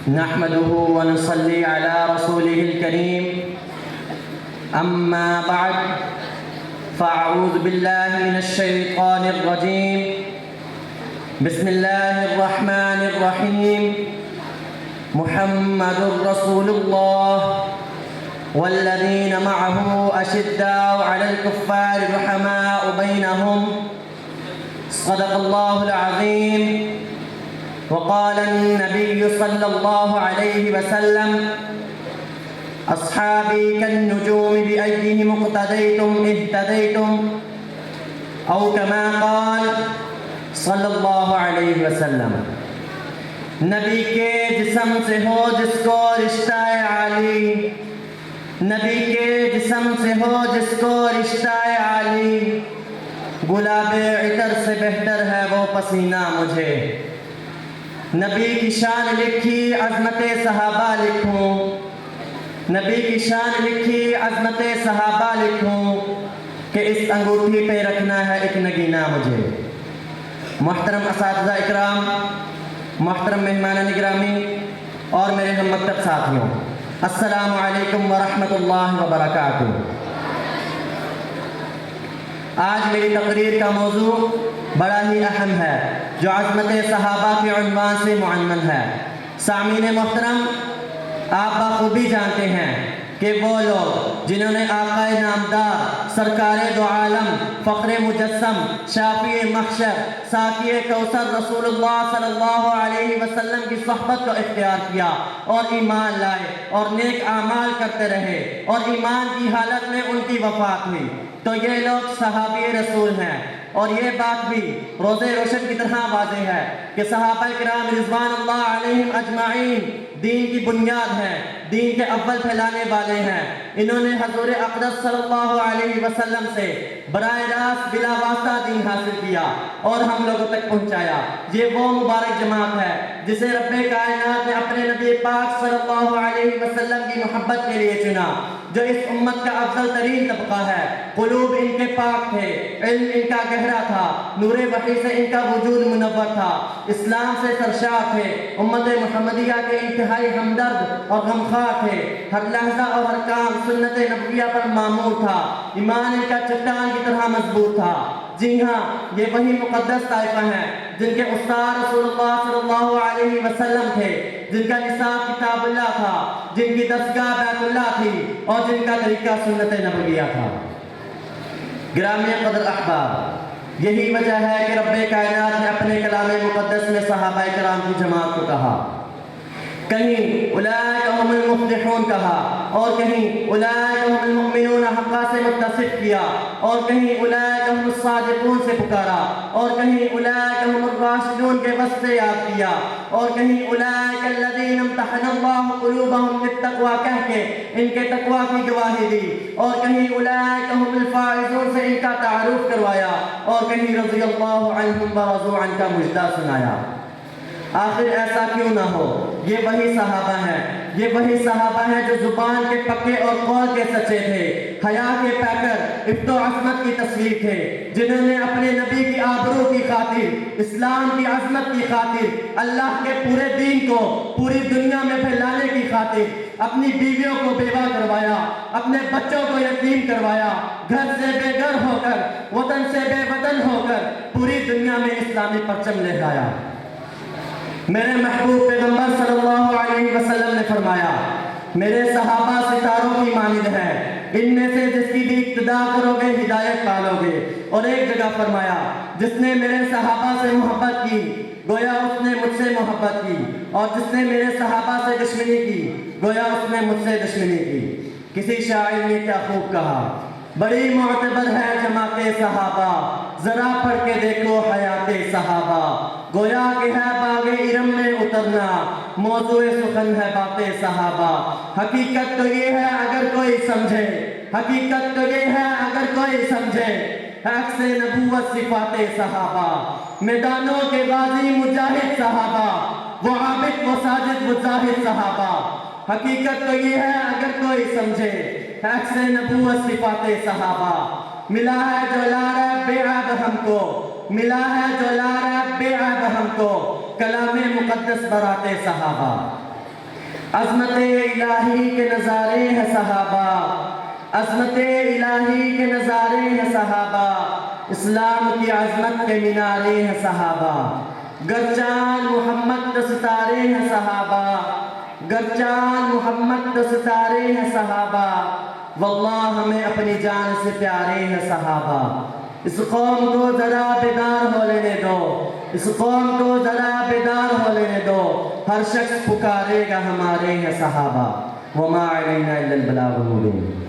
نحمده ونصلي على رسوله الكريم أما بعد فأعوذ بالله من الشيطان الرجيم بسم الله الرحمن الرحيم محمد رسول الله والذين معه أشداء على الكفار رحماء بينهم صدق الله العظيم. وقال النبي صلى الله عليه وسلم أصحابي كالنجوم بأيهم اقتديتم اهتديتم أو كما قال صلی اللہ علیہ وسلم. نبی کے جسم سے ہو جس کو رشتہ عالی، نبی کے جسم سے ہو جس کو رشتہ عالی، گلاب عطر سے بہتر ہے وہ پسینہ مجھے. نبی کی شان لکھی عظمت صحابہ لکھوں، نبی کی شان لکھی عظمت صحابہ لکھوں کہ اس انگوٹھی پہ رکھنا ہے ایک نگینہ مجھے. محترم اساتذہ اکرام، محترم مہمان گرامی اور میرے ہم مکتب ساتھیوں، السلام علیکم ورحمۃ اللہ وبرکاتہ. آج میری تقریر کا موضوع بڑا ہی اہم ہے جو عظمت صحابہ کے عنوان سے معنون ہے. سامعین محترم، آپ بخوبی جانتے ہیں کہ وہ لوگ جنہوں نے آقا نامدار سرکار دو عالم فخر مجسم شافی محشر ساقی کوثر رسول اللہ صلی اللہ علیہ وسلم کی صحبت کو اختیار کیا اور ایمان لائے اور نیک اعمال کرتے رہے اور ایمان کی حالت میں ان کی وفات ہوئی، تو یہ لوگ صحابی رسول ہیں. اور یہ بات بھی روز روشن کی طرح واضح ہے کہ صحابہ کرام رضوان اللہ علیہم اجمعین دین کی بنیاد ہیں، دین کے اول پھیلانے والے ہیں. انہوں نے حضور اقدس صلی اللہ علیہ وسلم سے براہ راست بلا واسطہ دین حاصل کیا اور ہم لوگوں تک پہنچایا. یہ وہ مبارک جماعت ہے جسے رب کائنات نے اپنے نبی پاک صلی اللہ علیہ وسلم کی محبت کے لیے چنا، جو اس امت کا افضل ترین طبقہ ہے. قلوب ان کے پاک تھے، علم ان کا گہرا تھا، نور وحی سے ان کا وجود منور تھا، اسلام سے سرشار تھے، امت محمدیہ کے انتہائی ہمدرد اور غمخوار تھے. ہر لحظہ اور ہر کام سنت نبویہ پر معمور تھا، ایمان ان کا چٹان کی طرح مضبوط تھا. جی ہاں، یہ وہی مقدس طائفہ ہیں جن کے استاد رسول اللہ صلی اللہ علیہ وسلم تھے، جن کا نصاب کتاب اللہ تھا، جن کی دستگاہ بیت اللہ تھی اور جن کا طریقہ سنت نبویہ تھا. گرامی قدر احباب، یہی وجہ ہے کہ رب کائنات نے اپنے کلام مقدس میں صحابہ کرام کی جماعت کو کہا، کہیں اولئک هم المفلحون کہا، اور کہیں اولئک هم المؤمنون حقا سے متصف کیا، اور کہیں اولئک هم الصادقون سے پکارا، اور کہیں اولئک هم الراشدون کے وصف سے یاد کیا، اور کہیں اولئک الذین امتحن اللہ قلوبهم للتقوی کہہ کے ان کے تقوی کی گواہی دی، اور کہیں اولئک هم الفائزون سے ان کا تعارف کروایا، اور کہیں رضی اللہ عنہم ورضوا عنہ کا مجدہ سنایا. آخر ایسا کیوں نہ ہو، یہ وہی صحابہ ہیں، یہ وہی صحابہ ہیں جو زبان کے پکے اور قول کے سچے تھے، حیا کے پیکر، عفت و عصمت کی تصویر تھے، جنہوں نے اپنے نبی کی آبرو کی خاطر، اسلام کی عظمت کی خاطر، اللہ کے پورے دین کو پوری دنیا میں پھیلانے کی خاطر اپنی بیویوں کو بیوہ کروایا، اپنے بچوں کو یتیم کروایا، گھر سے بے گھر ہو کر، وطن سے بے وطن ہو کر پوری دنیا میں اسلامی پرچم لہرایا. میرے محبوب پیغمبر صلی اللہ علیہ وسلم نے فرمایا، میرے صحابہ ستاروں کی مانند ہیں، ان میں سے جس کی بھی اقتداء کرو گے ہدایت پالو گے. اور ایک جگہ فرمایا، جس نے میرے صحابہ سے محبت کی گویا اس نے مجھ سے محبت کی، اور جس نے میرے صحابہ سے دشمنی کی گویا اس نے مجھ سے دشمنی کی. کسی شاعر نے کیا خوب کہا، بڑی معتبر ہے جماعت صحابہ، ذرا پڑھ کے دیکھو حیات صحابہ، گویا کہ ہے باغ ارم میں اترنا، موضوع سخن ہے بات صحابہ. حقیقت تو یہ ہے اگر کوئی سمجھے، حقیقت تو یہ ہے اگر کوئی سمجھے، عکس نبوت صفات صحابہ، میدانوں کے غازی مجاہد صحابہ، وہ عابد و ساجد و زاہد صحابہ. حقیقت تو یہ ہے اگر کوئی سمجھے، عکس نبوت صفات صحابہ. ملا ہے جو لا ریب بے عیب ہم کو، ملا ہے جو لا ریب بے عیب ہم کو، کلام مقدس برات صحابہ. عظمت الہی کے نظارے ہیں صحابہ، عظمت الہی کے نظارے ہیں صحابہ، اسلام کی عظمت کے مینارے ہیں صحابہ، گرچان محمد کے ستارے ہیں صحابہ، گرچان محمد کے ستارے ہیں صحابہ، واللہ ہمیں اپنی جان سے پیارے ہیں صحابہ۔ اس قوم کو ذرا بیدار ہو لینے دو، اس قوم کو ذرا بیدار ہو لینے دو، ہر شخص پکارے گا ہمارے ہیں صحابہ۔ وما علینا الا البلاغ المبین۔